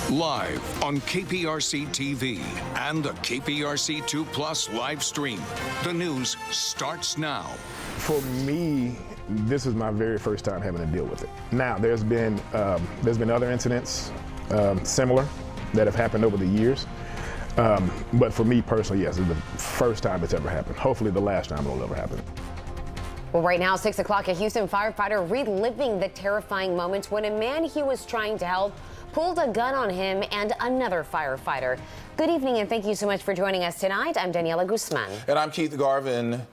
Live on KPRC TV and the KPRC2 Plus live stream. The news starts now. For me, this is my very first time having to deal with it. Now, there's been other incidents similar that have happened over the years. But for me personally, yes, it's the first time it's ever happened. Hopefully the last time it'll ever happen. Well, right now, 6 o'clock, a Houston firefighter reliving the terrifying moments when a man he was trying to help pulled a gun on him and another firefighter. Good evening, and thank you so much for joining us tonight. I'm Daniela Guzman. And I'm Keith Garvin.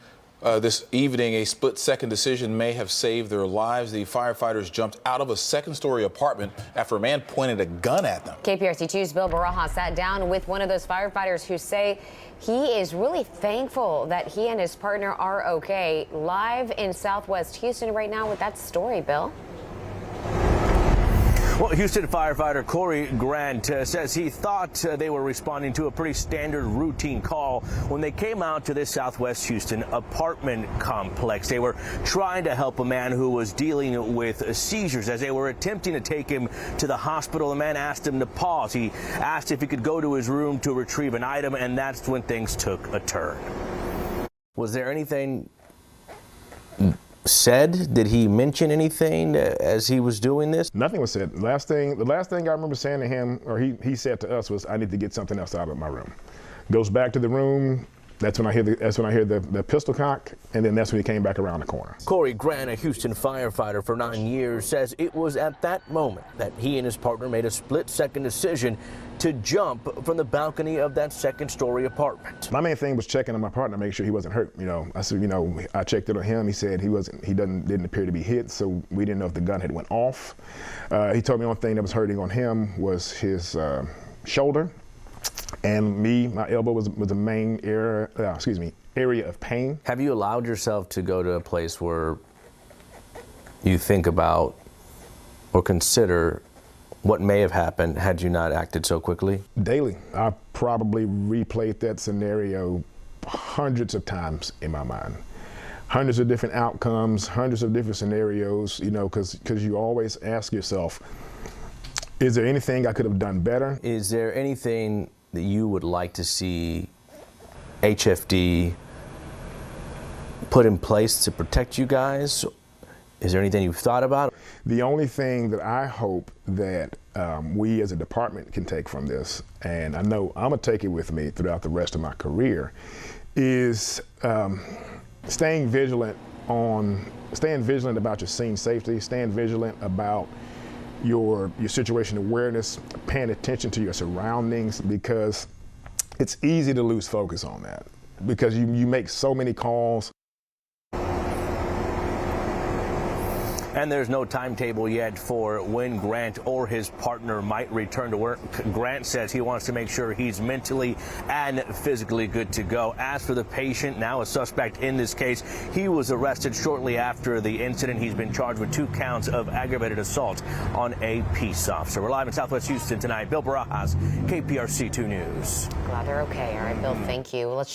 This evening, a split-second decision may have saved their lives. The firefighters jumped out of a second-story apartment after a man pointed a gun at them. KPRC2's Bill Barajas sat down with one of those firefighters who say he is really thankful that he and his partner are okay. Live in Southwest Houston right now with that story, Bill. Well, Houston firefighter Corey Grant says he thought they were responding to a pretty standard routine call when they came out to this Southwest Houston apartment complex. They were trying to help a man who was dealing with seizures. As they were attempting to take him to the hospital, the man asked him to pause. He asked if he could go to his room to retrieve an item, and that's when things took a turn. Was there anything said? Did he mention anything as he was doing this? Nothing was said. The last thing I remember saying to him, or he said to us, was, "I need to get something else out of my room." Goes back to the room. That's when I hear the pistol cock, and then that's when he came back around the corner. Corey Grant, a Houston firefighter for 9 years, says it was at that moment that he and his partner made a split-second decision to jump from the balcony of that second-story apartment. My main thing was checking on my partner, make sure he wasn't hurt. I said, I checked it on him. He said he didn't appear to be hit, so we didn't know if the gun had went off. He told me the only thing that was hurting on him was his shoulder. And my elbow was the main area of pain. Have you allowed yourself to go to a place where you think about or consider what may have happened had you not acted so quickly? Daily. I probably replayed that scenario hundreds of times in my mind. Hundreds of different outcomes, hundreds of different scenarios, because you always ask yourself, is there anything I could have done better? Is there anything that you would like to see HFD put in place to protect you guys? Is there anything you've thought about? The only thing that I hope that we as a department can take from this, and I know I'm gonna take it with me throughout the rest of my career, is staying vigilant about your scene safety, staying vigilant about your situation awareness, paying attention to your surroundings, because it's easy to lose focus on that because you make so many calls. And there's no timetable yet for when Grant or his partner might return to work. Grant says he wants to make sure he's mentally and physically good to go. As for the patient, now a suspect in this case, he was arrested shortly after the incident. He's been charged with 2 counts of aggravated assault on a peace officer. We're live in Southwest Houston tonight. Bill Barajas, KPRC2 News. Glad they're okay. All right, Bill, thank you. Let's